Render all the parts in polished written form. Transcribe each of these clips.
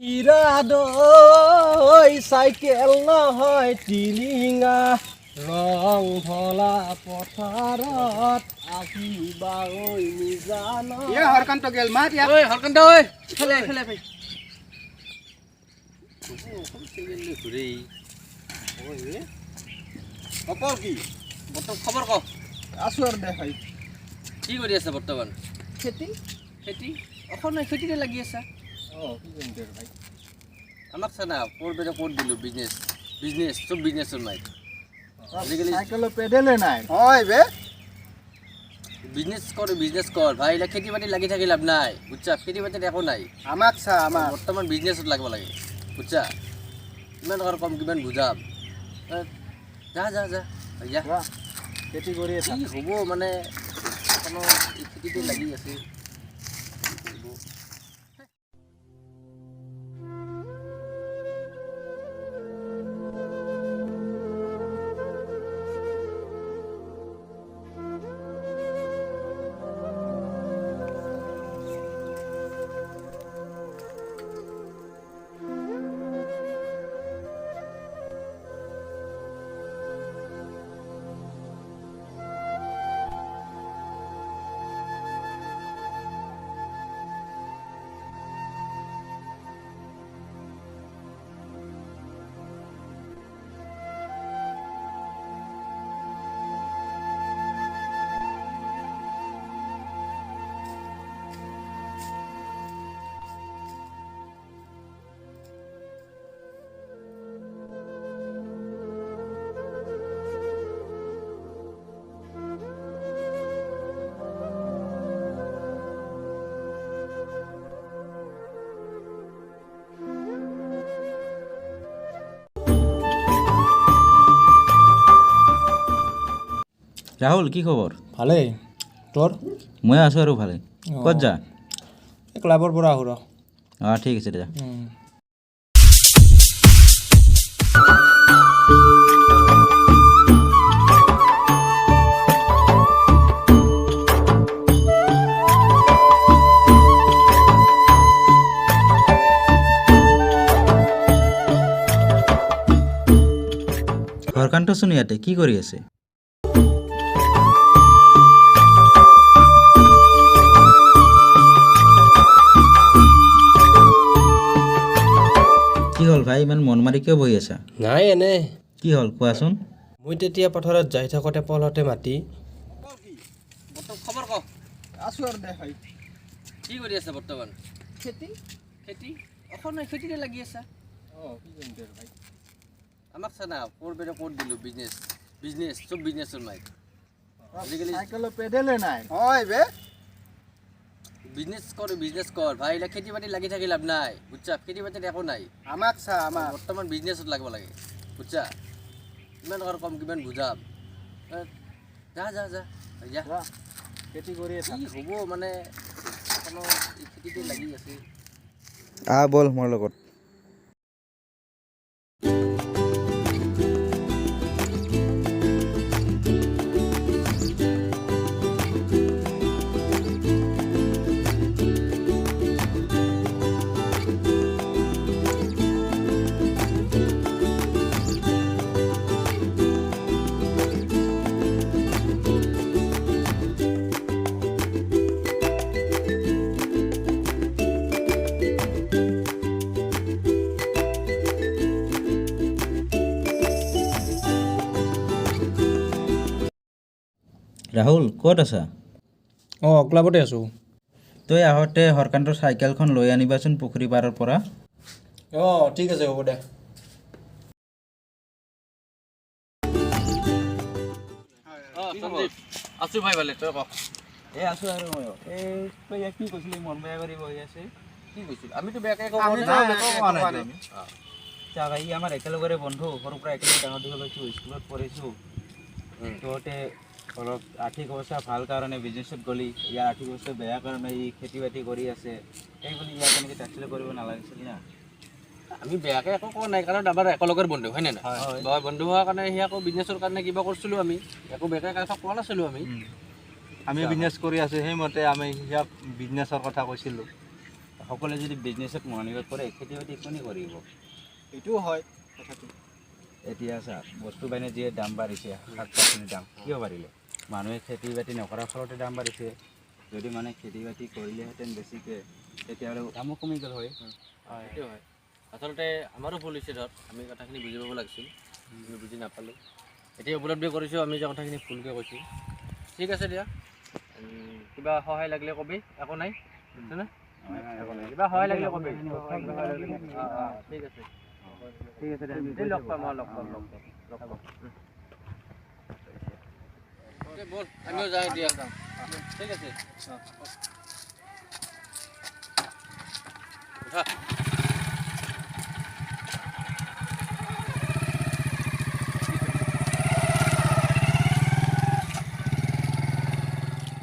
ইৰাদৈ cycle নহয় টিলিঙা ৰং ভলা পথাৰত আহিবা ঐ নিজান হৰকান্ত গেল মাত ঐ হৰকান্ত ঐ খেলে খেলে ভাই ঘূৰি অপল কি বৰ্তমান খবৰ ক আছো আৰু দে ভাই কি কৰি আছে বৰ্তমান খেতি খেতি অসমীয়া খেতিতে লাগি আছে কি কৰিম দে ভাই আমাক চানা ক'ত বেটা ক'ত দিলোঁ বিজনেছ চব বিজনেছৰ মাই আজিকালি সাইকেলৰ পেডেলে নাই হয় বে বিজনেছ কৰ ভাই এইবিলাক খেতি বাতি লাগি থাকি লাভ নাই বুজছা খেতি বাতিত একো নাই আমাক চা আমাক বৰ্তমান বিজনেছত লাগিব লাগে বুজছা কিমান টকাৰ কম কিমান বুজাম যা যা যা যা খেতি কৰি আছে কি হ'ব মানে খেতিতে লাগি আছে ৰাহুল কি খবৰ ভালেই তোৰ মই আছোঁ আৰু ভালে ক'ত যা ক্লাবৰ পৰা আহোঁ ৰ ঠিক আছে দে যা হৰকান্ত চোন ইয়াতে কি কৰি আছে কি হ'ল ভাই ইমান মন মাৰি কিয় বহি আছা নাই এনে কি হ'ল কোৱাচোন মই তেতিয়া পথাৰত যাই থাকোঁতে পলহতে মাতি খবৰ ক আছো আৰু দে ভাই কি কৰি আছে বৰ্তমান খেতি অসমীয়া খেতিতে লাগি আছে কি কৰিম দে ভাই আমাক চানা ক'ত বেটা ক'ত দিলোঁ বিজনেছ চব বিজনেছৰ মাই আজিকালি সাইকেলৰ পেডেলে নাই হয় বে বিজনেছ কৰ ভাই এইবিলাক খেতি বাতি লাগি থাকি লাভ নাই বুজছা খেতি বাতিত একো নাই আমাক চা আমাক বৰ্তমান বিজনেছত লাগিব লাগে বুজছা কিমান টকাৰ কম কিমান বুজাম যা যা যা যা খেতি কৰি আছে কি হ'ব মানে খেতিতে লাগি আছে বল মোৰ লগত ৰাহুল ক'ত আছা ক্লাবতে আছোঁ তই আহোঁতে হৰকান্তৰ চাইকেলখন লৈ আনিবাচোন পুখুৰী পাৰৰ পৰা ঠিক আছে হ'ব দে আছোঁ ভাই ভালে তই কওক আছোঁ আৰু মই তই ইয়াক কি কৈছিলি মন বেয়া কৰি বহি আছে কি কৈছিল আমিতো বেয়াকৈ চা ভাই আমাৰ একেলগৰে বন্ধু সৰুৰ পৰা একেলগে ডাঙৰ দীঘল হৈছোঁ স্কুলত পঢ়িছোঁ তহঁতে অলপ আৰ্থিক অৱস্থা ভাল কাৰণে বিজনেছত গ'লি ইয়াৰ আৰ্থিক অৱস্থা বেয়া কাৰণে ই খেতি বাতি কৰি আছে সেই বুলি ইয়াক এনেকৈ তাচ্ছিল্য কৰিব নালাগিছিল না আমি বেয়াকৈ একো কোৱা নাই কাৰণ আমাৰ একেলগৰ বন্ধু হয়নে নহয় বন্ধু হোৱাৰ কাৰণে সি আকৌ বিজনেছৰ কাৰণে কিবা কৰিছিলোঁ আমি একো বেয়াকৈ কাকো কোৱা নাছিলোঁ আমি বিজনেছ কৰি আছোঁ সেইমতে আমি সিয়াক বিজনেছৰ কথা কৈছিলোঁ সকলোৱে যদি বিজনেছত মনোনিৱেশ কৰে খেতি বাতি কোনে কৰিব এইটোও হয় কথাটো এতিয়া চা বস্তু বাহিনী যিয়ে দাম বাঢ়িছে শাক পাচলিৰ দাম কিয় বাঢ়িলে মানুহে খেতি বাতি নকৰাৰ ফলতে দাম বাঢ়িছে যদি মানে খেতি বাতি কৰিলেহেঁতেন বেছিকৈ তেতিয়াহ'লে দামো কমি গ'ল হয় সেইটো হয় আচলতে আমাৰো ভুল হৈছে ধৰ আমি কথাখিনি বুজি পাব লাগিছিল আমি বুজি নাপালোঁ এতিয়া উপলব্ধি কৰিছোঁ আমি যে কথাখিনি ভুলকৈ কৈছোঁ ঠিক আছে দিয়া কিবা সহায় লাগিলে কবি একো নাই বুজিছনে কিবা সহায় লাগিলে কবি ঠিক আছে ঠিক আছে লগ পাম বল আমিও যাই দিয়া ঠিক আছে উঠা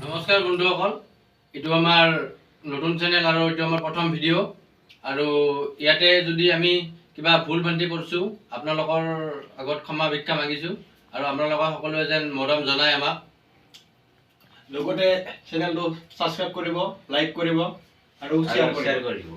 নমস্কাৰ বন্ধুসকল এইটো আমাৰ নতুন চেনেল আৰু এইটো আমাৰ প্ৰথম ভিডিঅ' আৰু ইয়াতে যদি আমি কিবা ভুল ভ্ৰান্তি কৰিছোঁ আপোনালোকৰ আগত ক্ষমা ভিক্ষা মাগিছোঁ আৰু আপোনালোকৰ সকলোৱে যেন মৰম জনায় আমাক লগতে চেনেলটো ছাবস্ক্ৰাইব কৰিব লাইক কৰিব আৰু শ্বেয়াৰ কৰিব